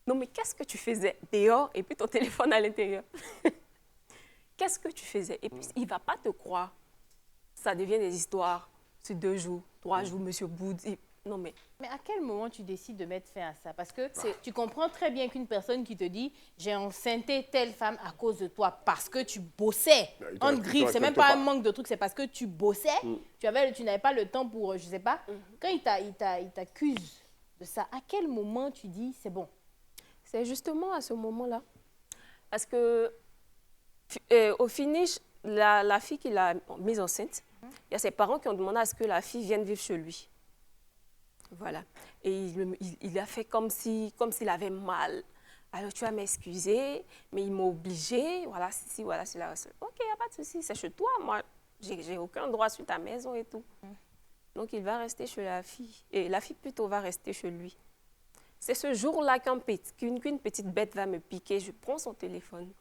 Non, mais qu'est-ce que tu faisais dehors et puis ton téléphone à l'intérieur? Qu'est-ce que tu faisais? Et puis, il ne va pas te croire. Ça devient des histoires sur 2 jours, 3 jours, monsieur Boud. Non, mais Mais à quel moment tu décides de mettre fin à ça? Parce que tu comprends très bien qu'une personne qui te dit « j'ai enceinté telle femme à cause de toi parce que tu bossais Il » en t'aurait- griffe, il c'est même t'aurait pas pas. un manque de trucs, c'est parce que tu bossais, tu n'avais pas le temps pour, je sais pas. Quand il t'accuse de ça, à quel moment tu dis « c'est bon » c'est justement à ce moment-là. Parce que, au finish, la fille qu'il a mise enceinte, il y a ses parents qui ont demandé à ce que la fille vienne vivre chez lui. Voilà. Et il a fait comme s'il avait mal. Alors, tu vas m'excuser, mais il m'a obligé. Voilà, si, voilà, c'est là. Ok, il n'y a pas de souci, c'est chez toi. Moi, j'ai aucun droit sur ta maison et tout. Donc, il va rester chez la fille. Et la fille, plutôt, va rester chez lui. C'est ce jour-là qu'une petite bête va me piquer. Je prends son téléphone.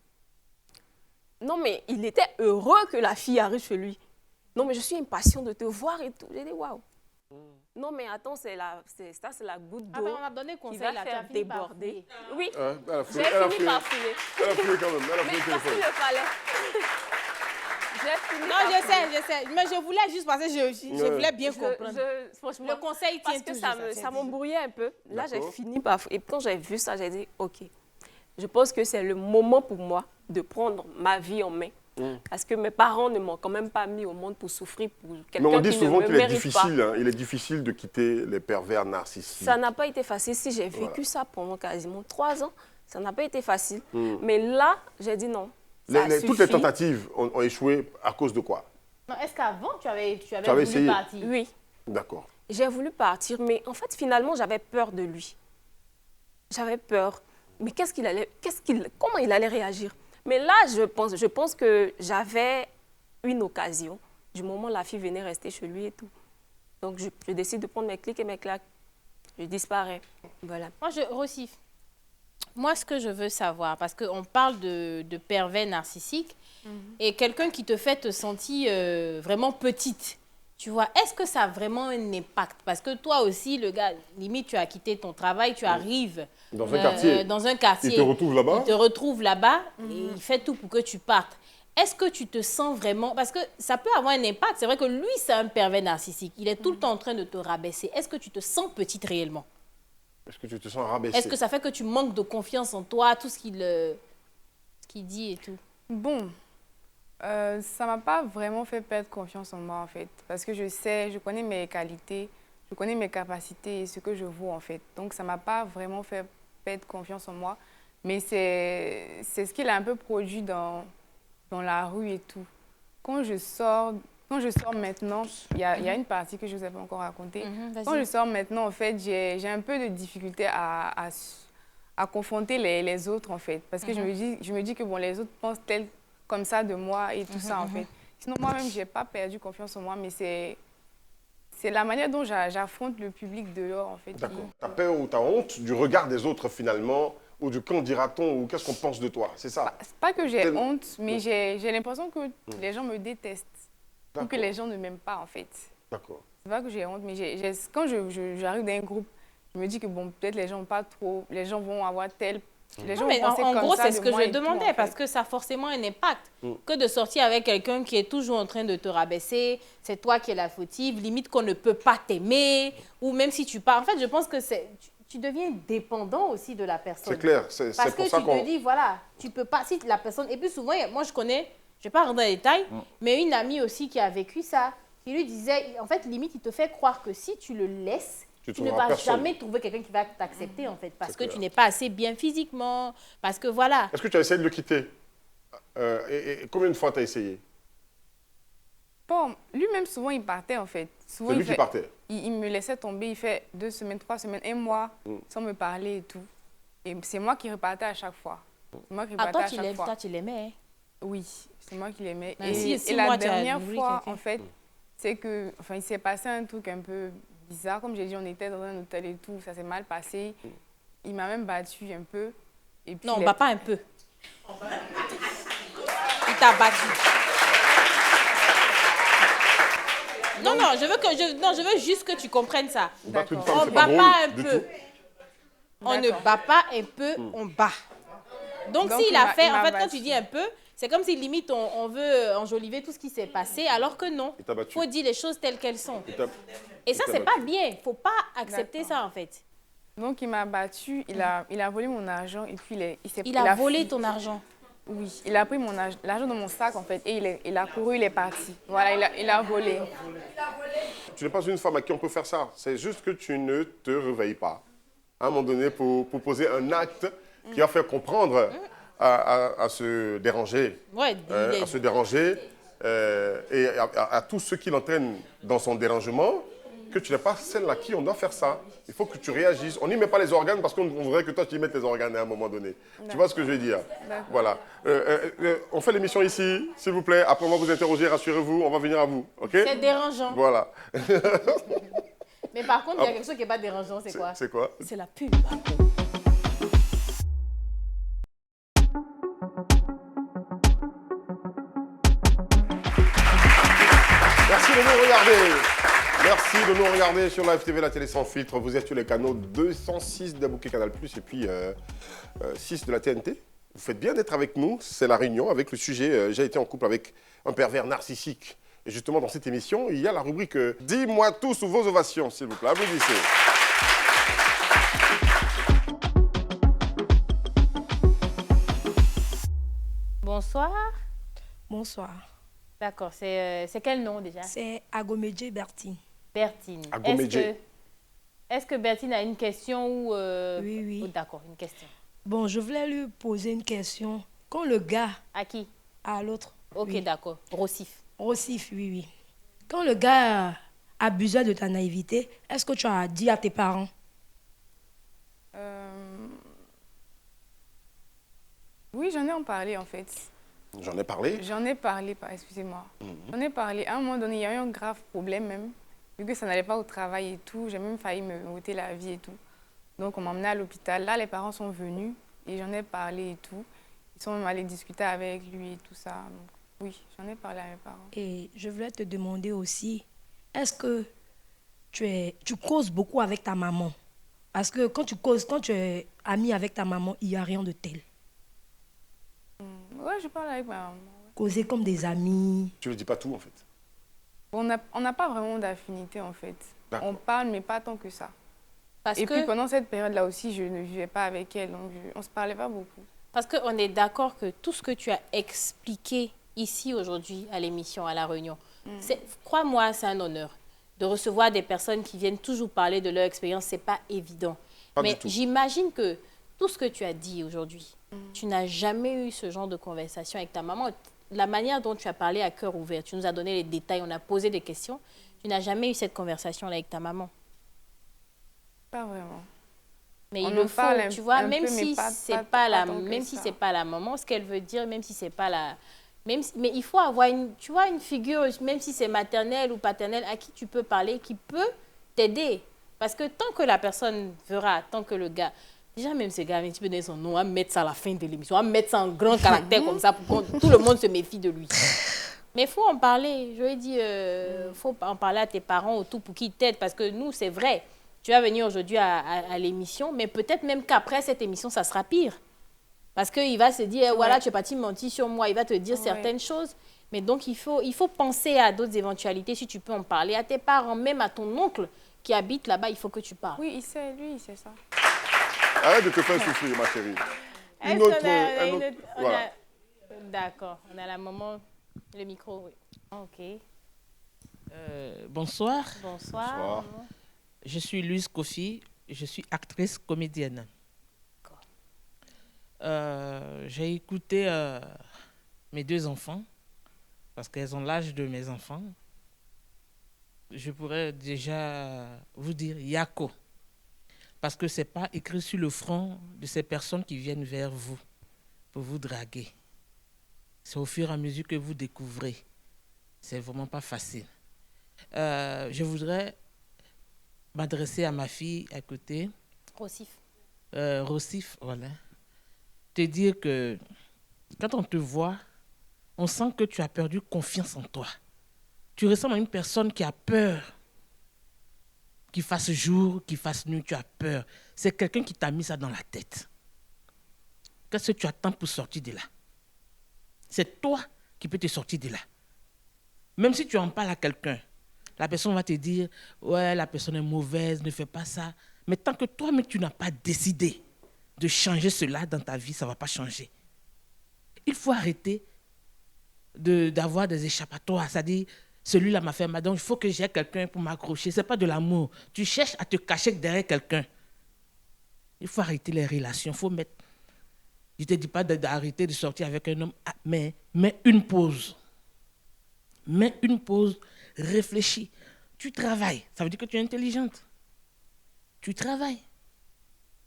Non, mais il était heureux que la fille arrive chez lui. Non, mais je suis impatient de te voir et tout. J'ai dit, waouh. Non, mais attends, c'est la goutte d'eau On a donné qui conseil va là, tu as faire fini par déborder. fouiller. Oui, Hein, elle a j'ai fouillé, elle a fini fouillé. par filer. Elle a fouillé quand même. Elle a Mais fouillé le parce qu'il téléphone. le fallait. J'ai fini Non, par je sais. Mais je voulais juste parce que je voulais bien comprendre. Franchement, Le conseil tient parce que toujours, ça m'embrouillait un peu. Là, j'ai D'accord. fini par... Et quand j'ai vu ça, j'ai dit, OK, je pense que c'est le moment pour moi de prendre ma vie en main. Parce que mes parents ne m'ont quand même pas mis au monde pour souffrir pour Mais quelqu'un on dit qui ne souvent me qu'il est mérite pas. difficile, hein, il est difficile de quitter les pervers narcissiques. Ça n'a pas été facile. Si j'ai vécu ça pendant quasiment 3 ans, ça n'a pas été facile. Mais là, j'ai dit non. Ça Toutes les suffit. tentatives ont échoué à cause de quoi? Non, est-ce qu'avant, tu avais avais voulu essayé? partir? Oui, D'accord. j'ai voulu partir, mais en fait, finalement, j'avais peur de lui. J'avais peur. Mais comment il allait réagir? Mais là, je pense que j'avais une occasion. Du moment où la fille venait rester chez lui et tout. Donc, je décide de prendre mes clics et mes claques. Je disparais. Voilà. Rosif, moi, ce que je veux savoir, parce qu'on parle de pervers narcissique, et quelqu'un qui te fait te sentir vraiment petite, tu vois, est-ce que ça a vraiment un impact? Parce que toi aussi, le gars, limite, tu as quitté ton travail, tu arrives Dans un quartier. dans un quartier. Il te retrouve là-bas? Il te retrouve là-bas et il fait tout pour que tu partes. Est-ce que tu te sens vraiment... Parce que ça peut avoir un impact. C'est vrai que lui, c'est un pervers narcissique. Il est tout le temps en train de te rabaisser. Est-ce que tu te sens petite réellement? Est-ce que tu te sens rabaissé? Est-ce que ça fait que tu manques de confiance en toi, tout ce qu'il dit et tout? Bon, ça m'a pas vraiment fait perdre confiance en moi, en fait. Parce que je connais mes qualités, je connais mes capacités et ce que je vaux, en fait. Donc, ça m'a pas vraiment fait perdre confiance en moi. Mais c'est ce qu'il a un peu produit dans la rue et tout. Quand je sors maintenant, il y a une partie que je ne vous ai pas encore racontée. Quand je sors maintenant, en fait, j'ai un peu de difficulté à confronter les autres, en fait. Parce que je me dis que bon, les autres pensent comme ça de moi et tout ça, en fait. Sinon, moi-même, je n'ai pas perdu confiance en moi, mais c'est la manière dont j'affronte le public dehors, en fait. D'accord. Tu as peur ou tu as honte du regard des autres, finalement, ou du quand dira-t-on, ou qu'est-ce qu'on pense de toi, c'est ça? C'est pas que j'ai honte, mais j'ai l'impression que les gens me détestent. Ou que les gens ne m'aiment pas, en fait. D'accord. C'est pas que j'ai honte, mais quand j'arrive dans un groupe, je me dis que bon, peut-être les gens vont avoir tel... Les gens Non, mais vont penser en comme gros, ça c'est de ce que moi je et tout, demandais, en fait. parce que ça a forcément un impact. Que de sortir avec quelqu'un qui est toujours en train de te rabaisser, c'est toi qui es la fautive, limite qu'on ne peut pas t'aimer, ou même si tu pars. En fait, je pense que tu deviens dépendant aussi de la personne. C'est clair, Parce c'est que pour ça tu te dis, voilà, tu peux pas, si la personne... Et puis souvent, moi je connais, je ne vais pas rentrer dans les détails, mais une amie aussi qui a vécu ça, qui lui disait, en fait, limite, il te fait croire que si tu le laisses, tu ne vas jamais trouver quelqu'un qui va t'accepter, en fait, parce que tu n'es pas assez bien physiquement, parce que voilà. Est-ce que tu as essayé de le quitter? Et combien de fois tu as essayé? Bon, lui-même, souvent, il partait, en fait. Souvent, C'est lui qui partait? Il me laissait tomber, il fait 2 semaines, 3 semaines, 1 mois, sans me parler et tout. Et c'est moi qui repartais à chaque fois. C'est moi qui repartais à chaque fois. Toi, tu l'aimais, hein? Oui, c'est moi qui l'aimais. Ben, Et si la moi, tu as dernière nourri fois, quelqu'un. en fait, c'est que, enfin, il s'est passé un truc un peu bizarre. Comme j'ai dit, on était dans un hôtel et tout, ça s'est mal passé. Il m'a même battu un peu. Et puis Non, on ne bat pas un peu. Il t'a battu. Non, je veux juste que tu comprennes ça. Battre une D'accord. femme, On c'est ne pas bat drôle pas un du peu. tout. On ne D'accord. bat pas un peu, on bat. Donc s'il il a m'a- fait, il en m'a fait, quand battu. tu dis un peu, c'est comme si limite on veut enjoliver tout ce qui s'est passé, alors que non. Il t'a battu. Il faut dire les choses telles qu'elles sont. Il t'a- Et ça, t'a c'est battu. pas bien. Il ne faut pas accepter D'accord. ça, en fait. Donc, il m'a battu, il a volé mon argent et puis Il a volé ton argent. Oui, il a pris l'argent dans mon sac, en fait, et il a couru, il est parti. Voilà, il a volé. Tu n'es pas une femme à qui on peut faire ça. C'est juste que tu ne te réveilles pas. À un moment donné, pour poser un acte qui va faire comprendre à se déranger. Ouais, À se déranger et à tous ceux qui l'entraînent dans son dérangement, que tu n'es pas celle à qui on doit faire ça. Il faut que tu réagisses. On n'y met pas les organes parce qu'on voudrait que toi tu y mettes les organes à un moment donné. Tu vois ce que je veux dire? Voilà. On fait l'émission ici, s'il vous plaît. Après on va vous interroger, rassurez-vous, on va venir à vous. Ok? c'est dérangeant. Voilà. Mais par contre, il y a quelque chose qui n'est pas dérangeant, c'est quoi? C'est quoi? C'est la pub. Merci de nous regarder. Merci de nous regarder sur Live TV, la télé sans filtre. Vous êtes sur les canaux 206 d'Abouké Canal+, et puis 6 de la TNT. Vous faites bien d'être avec nous. C'est la réunion avec le sujet j'ai été en couple avec un pervers narcissique. Et justement, dans cette émission, il y a la rubrique Dis-moi tout sous vos ovations, s'il vous plaît. Applaudissez. Bonsoir. Bonsoir. D'accord, c'est quel nom déjà? C'est Agomedje Bertine. Bertine. Agomedje. Est-ce que Bertine a une question ou... Oui, oui. Oh, d'accord, une question. Bon, je voulais lui poser une question. Quand le gars, À qui? à l'autre, Ok, oui. d'accord. Rossif. Rossif, oui, oui. Quand le gars abusait de ta naïveté, est-ce que tu as dit à tes parents? Oui, j'en ai en parlé en fait. J'en ai parlé. J'en ai parlé, excusez-moi. J'en ai parlé. À un moment donné, il y a eu un grave problème même. Vu que ça n'allait pas au travail et tout, j'ai même failli me ôter la vie et tout. Donc on m'a emmené à l'hôpital. Là, les parents sont venus et j'en ai parlé et tout. Ils sont même allés discuter avec lui et tout ça. Donc, oui, j'en ai parlé à mes parents. Et je voulais te demander aussi, est-ce que tu causes beaucoup avec ta maman? Parce que quand tu es ami avec ta maman, il n'y a rien de tel. Ouais, je parle avec ma maman. Causer comme des amis. Tu ne dis pas tout, en fait. On n'a pas vraiment d'affinité en fait. D'accord. On parle, mais pas tant que ça. Parce Et que, puis pendant cette période-là aussi, je ne vivais pas avec elle, donc on ne se parlait pas beaucoup. parce qu'on est d'accord que tout ce que tu as expliqué ici aujourd'hui à l'émission, à la réunion, crois-moi, c'est un honneur. De recevoir des personnes qui viennent toujours parler de leur expérience, ce n'est pas évident. Pas Mais du tout. j'imagine que tout ce que tu as dit aujourd'hui, tu n'as jamais eu ce genre de conversation avec ta maman. La manière dont tu as parlé à cœur ouvert, tu nous as donné les détails, on a posé des questions. Tu n'as jamais eu cette conversation-là avec ta maman. Pas vraiment. Mais On il en le faut, parle tu vois, un même peu, mais si pas c'est pas la, tant que même si ça. c'est pas la maman, ce qu'elle veut dire, même si c'est pas la, mais il faut avoir tu vois, une figure, même si c'est maternelle ou paternelle, à qui tu peux parler, qui peut t'aider. Parce que tant que la personne verra, tant que le gars, déjà même ce gars, tu peux donner son nom, on va mettre ça à la fin de l'émission, on va mettre ça en grand caractère comme ça pour que tout le monde se méfie de lui. Mais il faut en parler. Je lui ai dit, faut en parler à tes parents autour pour qu'ils t'aident. Parce que nous, c'est vrai, tu vas venir aujourd'hui à l'émission, mais peut-être même qu'après cette émission, ça sera pire. Parce qu'il va se dire, voilà, tu es parti mentir sur moi. Il va te dire certaines choses. Mais donc, il faut penser à d'autres éventualités. Si tu peux en parler à tes parents, même à ton oncle qui habite là-bas, il faut que tu parles. Oui, il sait, lui, il sait ça. Arrête de te faire souffrir, ma chérie. Est-ce Une autre, qu'on a- un une autre- autre- on voilà. a- D'accord, on a la maman, le micro, oui. Ok, Bonsoir, bonsoir. Bonsoir. maman. je suis Louise Kofi, je suis actrice comédienne. D'accord. J'ai écouté mes deux enfants, parce qu'elles ont l'âge de mes enfants. Je pourrais déjà vous dire Yako, parce que ce n'est pas écrit sur le front de ces personnes qui viennent vers vous pour vous draguer. C'est au fur et à mesure que vous découvrez. C'est vraiment pas facile. Je voudrais m'adresser à ma fille à côté, Rossif. Rossif, voilà. Te dire que quand on te voit, on sent que tu as perdu confiance en toi. Tu ressembles à une personne qui a peur. Qu'il fasse jour, qu'il fasse nuit, tu as peur. C'est quelqu'un qui t'a mis ça dans la tête. Qu'est-ce que tu attends pour sortir de là? C'est toi qui peux te sortir de là. Même si tu en parles à quelqu'un, la personne va te dire « Ouais, la personne est mauvaise, ne fais pas ça. » Mais tant que toi-même, tu n'as pas décidé de changer cela dans ta vie, ça ne va pas changer. Il faut arrêter d'avoir des échappatoires. C'est-à-dire, celui-là m'a fait mal, donc il faut que j'aie quelqu'un pour m'accrocher. Ce n'est pas de l'amour. Tu cherches à te cacher derrière quelqu'un. Il faut arrêter les relations. Il faut mettre... Je ne te dis pas d'arrêter de sortir avec un homme, mais mets une pause. Mets une pause, réfléchis. Tu travailles, ça veut dire que tu es intelligente. Tu travailles.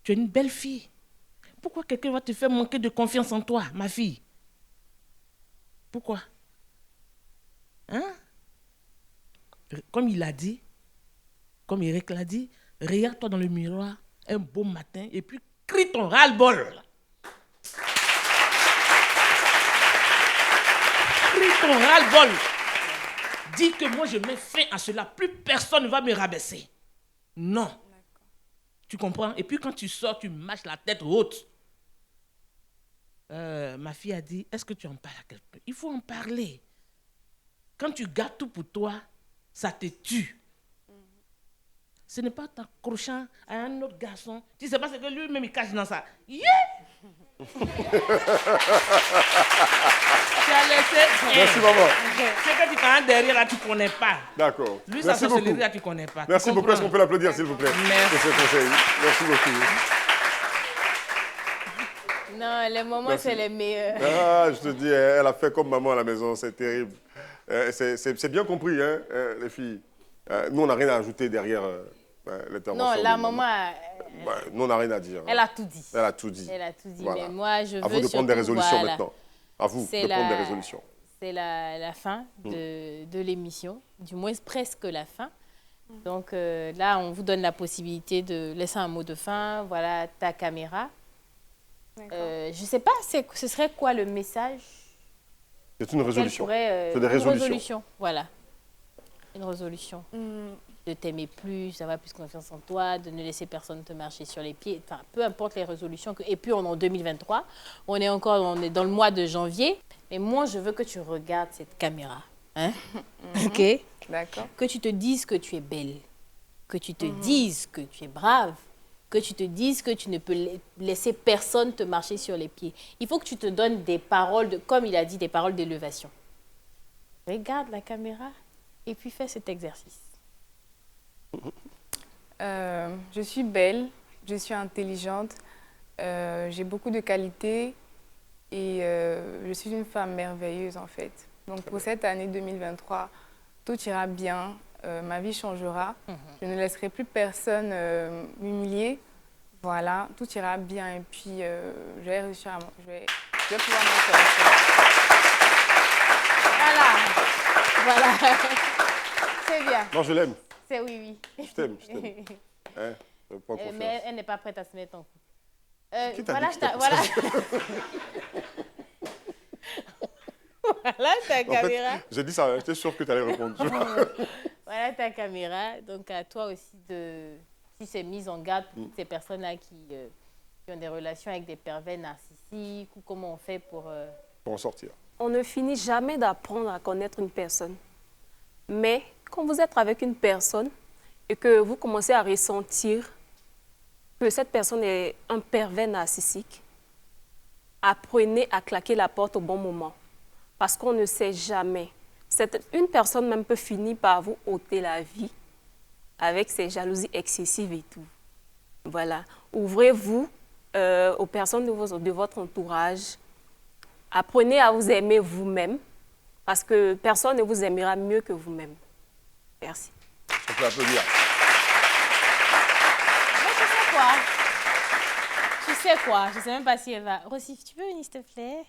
Tu es une belle fille. Pourquoi quelqu'un va te faire manquer de confiance en toi, ma fille? Pourquoi? Hein? Comme il a dit, comme Eric l'a dit, regarde-toi dans le miroir un beau matin et puis crie ton ras-le-bol. Crie ton ras-le-bol. Dis que moi je mets fin à cela. Plus personne ne va me rabaisser. Non. Tu comprends? Et puis quand tu sors, tu marches la tête haute. ma fille a dit, est-ce que tu en parles à quelqu'un? Il faut en parler. Quand tu gardes tout pour toi, ça te tue. Ce n'est pas en t'accrochant à un autre garçon. Tu ne sais pas ce que lui-même il cache dans ça. Yeah! Tu as laissé. Merci, maman. Ce que tu t'en derrière là, tu ne connais pas. D'accord. Lui, Merci ça, beaucoup. c'est là, tu ne connais pas. Tu Merci beaucoup. comprends? Est-ce qu'on peut l'applaudir, s'il vous plaît, Merci. pour ce conseil? Merci beaucoup. Non, les moments, Merci. c'est les meilleurs. Ah, je te dis, elle a fait comme maman à la maison, c'est terrible. C'est bien compris, hein, les filles. Nous, on n'a rien à ajouter derrière l'intervention. Non, la de maman, nous, on n'a rien à dire. elle a tout dit. Elle a tout dit. Elle a tout dit. Voilà. Mais moi, je veux À vous de prendre des surtout, résolutions voilà, maintenant. À vous C'est de prendre des la- résolutions. C'est la fin de l'émission, du moins presque la fin. Donc là, on vous donne la possibilité de laisser un mot de fin. Voilà ta caméra. Je ne sais pas, ce serait quoi le message? C'est une résolution. C'est C'est des résolutions. résolution, voilà. Une résolution. De t'aimer plus, d'avoir plus confiance en toi, de ne laisser personne te marcher sur les pieds. Enfin, peu importe les résolutions. Et puis, on est en 2023. On est dans le mois de janvier. Mais moi, je veux que tu regardes cette caméra. Hein? OK? D'accord. Que tu te dises que tu es belle. Que tu te dises que tu es brave. Que tu te dises que tu ne peux laisser personne te marcher sur les pieds. Il faut que tu te donnes des paroles, comme il a dit, des paroles d'élévation. Regarde la caméra et puis fais cet exercice. Je suis belle, je suis intelligente, j'ai beaucoup de qualités et je suis une femme merveilleuse en fait. Donc pour cette année 2023, tout ira bien, ma vie changera, je ne laisserai plus personne m'humilier. Voilà, tout ira bien et puis je vais réussir je vais pouvoir m'en sortir. Voilà. C'est bien. Non, je l'aime. C'est oui. Je t'aime. Hein, prends confiance. Mais elle n'est pas prête à se mettre en couple. Qui t'a Voilà, dit que c'était voilà. Voilà ta En fait, caméra. j'ai dit ça, hein, j'étais sûr que tu allais répondre. Voilà ta caméra. Donc à toi aussi si c'est mise en garde pour toutes ces personnes-là qui ont des relations avec des pervers narcissiques ou comment on fait pour... Pour en sortir. On ne finit jamais d'apprendre à connaître une personne. Mais quand vous êtes avec une personne et que vous commencez à ressentir que cette personne est un pervers narcissique, apprenez à claquer la porte au bon moment. Parce qu'on ne sait jamais. Une personne même peut finir par vous ôter la vie avec ses jalousies excessives et tout. Voilà. Ouvrez-vous aux personnes de votre entourage. Apprenez à vous aimer vous-même parce que personne ne vous aimera mieux que vous-même. Merci. On peut applaudir. Tu sais quoi? Je ne sais même pas si elle va... Rosif, tu peux venir s'il te plaît?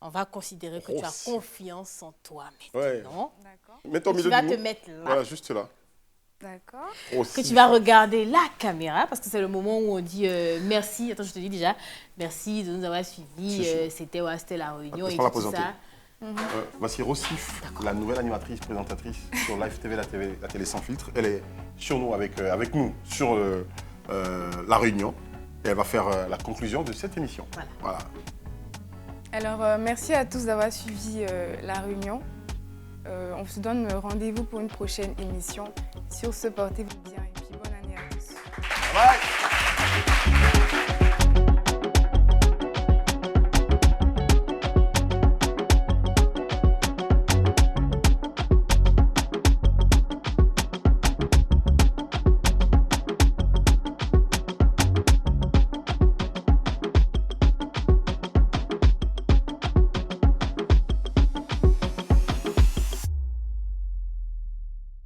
On va considérer que tu as Rosif. confiance en toi Ouais. maintenant. D'accord. Mets-toi au Tu milieu vas du te mot. mettre là. Voilà, juste là. D'accord. Aussi. Que tu vas regarder la caméra parce que c'est le moment où on dit merci. Attends, je te dis déjà merci de nous avoir suivis. Si. C'était la réunion et Laisse-moi la tout présenter. ça. Voici Rosif, la nouvelle animatrice, présentatrice sur Live TV, la télé sans filtre. Elle est sur nous, avec nous, sur la réunion. Et elle va faire la conclusion de cette émission. Voilà. Alors, merci à tous d'avoir suivi la réunion. On se donne rendez-vous pour une prochaine émission. Sur ce, portez-vous bien et puis bonne année à tous. Bye.